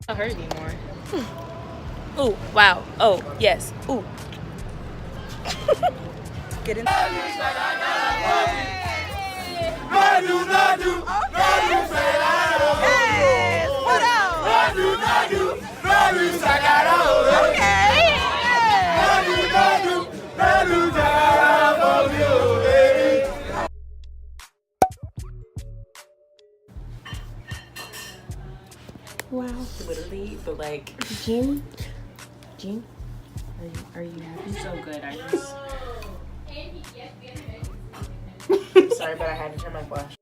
Not hurt anymore. Ooh, wow. Oh, yes. Ooh. Get in. Wow. Literally, but like, Jean, are you happy? So good. I just. Sorry, but I had to turn my flash.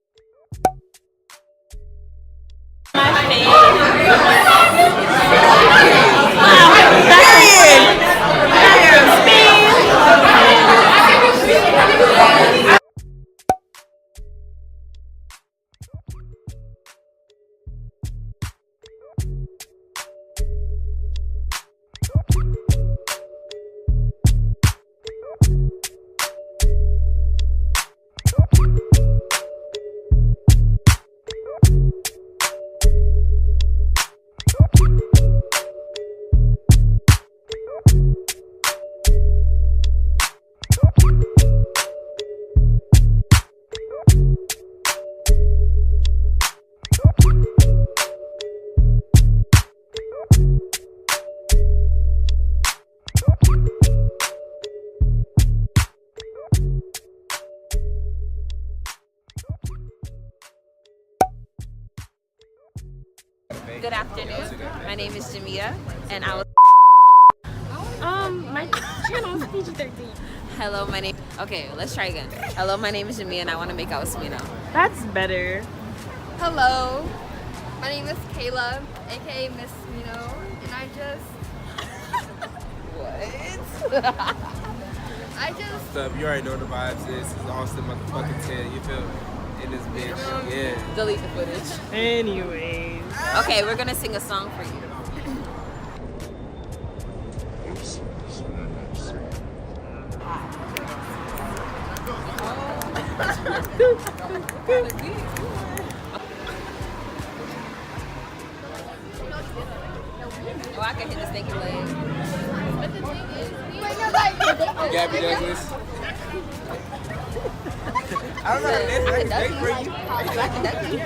Good afternoon. My name is Jamia, and I was. My channel is PG-13. Hello, my name. Okay, let's try again. Hello, my name is Jamia, and I want to make out with Smino. That's better. Hello, my name is Kayla, aka Miss Smino, and I just. What? I just. Stuff. You already know the vibes. This is Austin motherfucking 10. You feel me? In this bitch. Yeah. Delete the footage. Anyways. Okay, we're gonna sing a song for you. Oh, I can hit the stinky leg. Gabby Douglas. I don't know how to dance for you. I can duck you.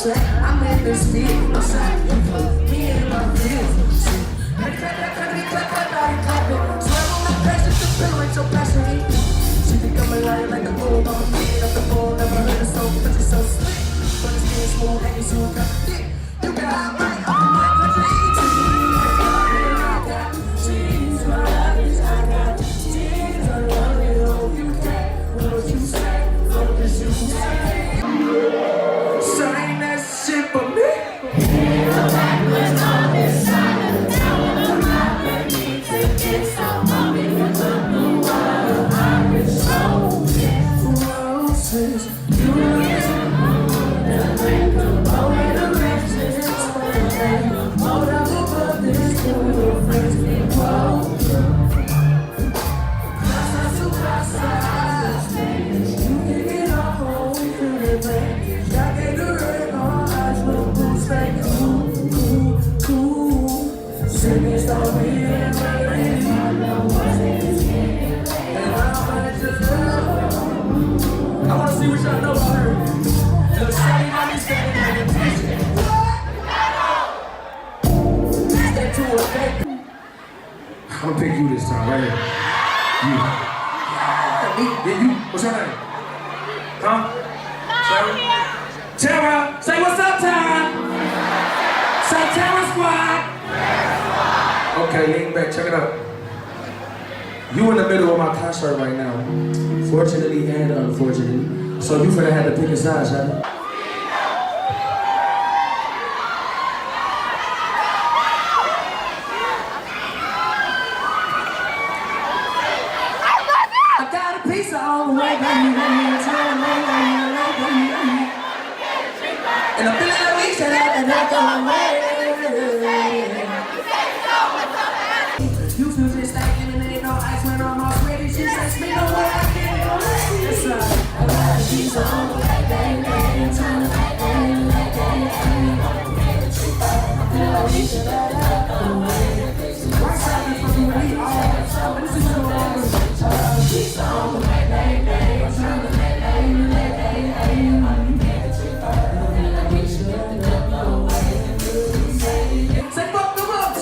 I'm in this beat, I'm sorry, me and my friends. Swear on my face, it's the feeling so passionate. She think I'm a liar like a gold, I'm a kid off the phone, never heard a soul, but you're so slick. But it's being smooth, and you're so thick. You got my own, my country, I got cheese, my love is, I got cheese, I love it, oh, you can, what you say, what did you say? Sign that shit for me. I wanna see what y'all know about her. this time, right here. You. Yeah, you. What's your name? Huh? Tara? Tara! Say what's up, Tara! Say Tara Squad! Okay, lean back, check it out. You in the middle of my concert right now. Fortunately and unfortunately. So you finna have to pick a side, shall I got a piece of all the way, and I'm feeling like we should have that going away. You feel just like and ain't no ice when I'm all ready. She says, smino what I can't. Yes, I got a piece of all the way, I'm feeling like we should have that going away. Why something for you and me all? But this is so long. Piece of all the way, say fuck them up,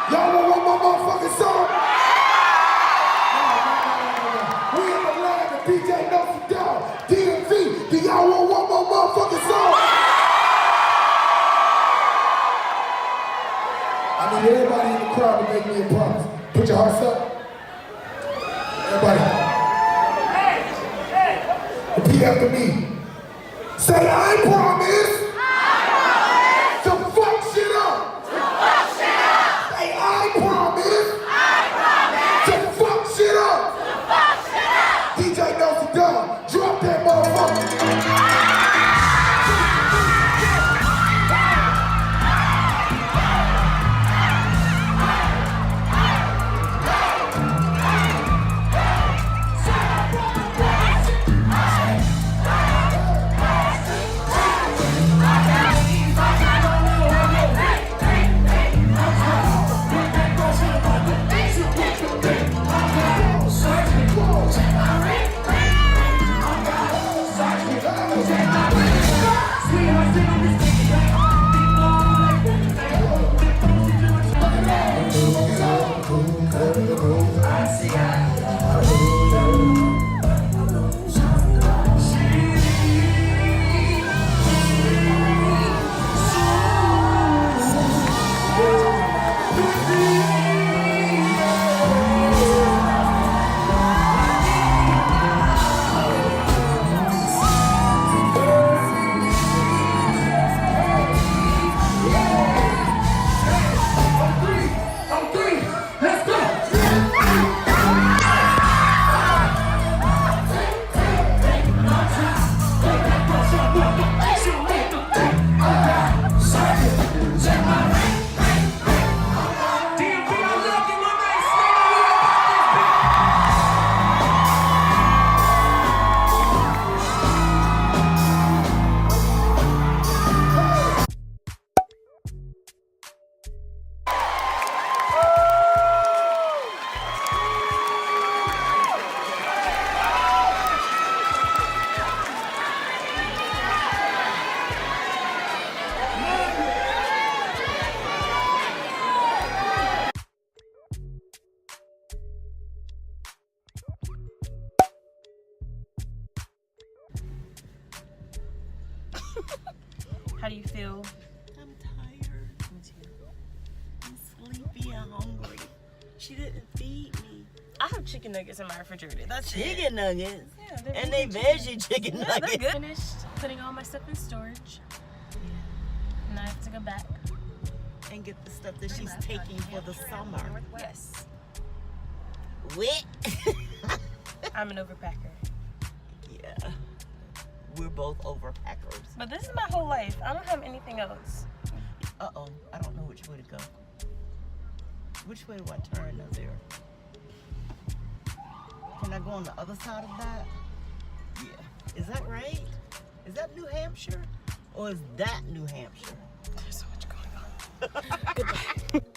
Y'all want one more motherfucking song? No. We in the land of DJ Nelson Down. DMV, do y'all want one more motherfucking song? I need everybody in the crowd to make me a promise. Put your hearts up. Everybody. Repeat after me. Say, I promise. To fuck shit up. I promise to fuck shit up. DJ Nelson Down, drop that motherfucker. How do you feel? I'm tired. Me too. I'm sleepy and hungry. She didn't feed me. I have chicken nuggets in my refrigerator. That's Chicken nuggets. Yeah, they're And they vegan veggie chicken Yeah, they're nuggets. good. Finished putting all my stuff in storage. And I have to go back. and get the stuff that she's taking for the summer. Yes. What? I'm an overpacker. Yeah. We're both overpackers. But this is my whole life. I don't have anything else. Uh-oh. I don't know which way to go. Which way do I turn now there? Can I go on the other side of that? Yeah. Is that right? Is that New Hampshire? Or is that New Hampshire? There's so much going on. Goodbye.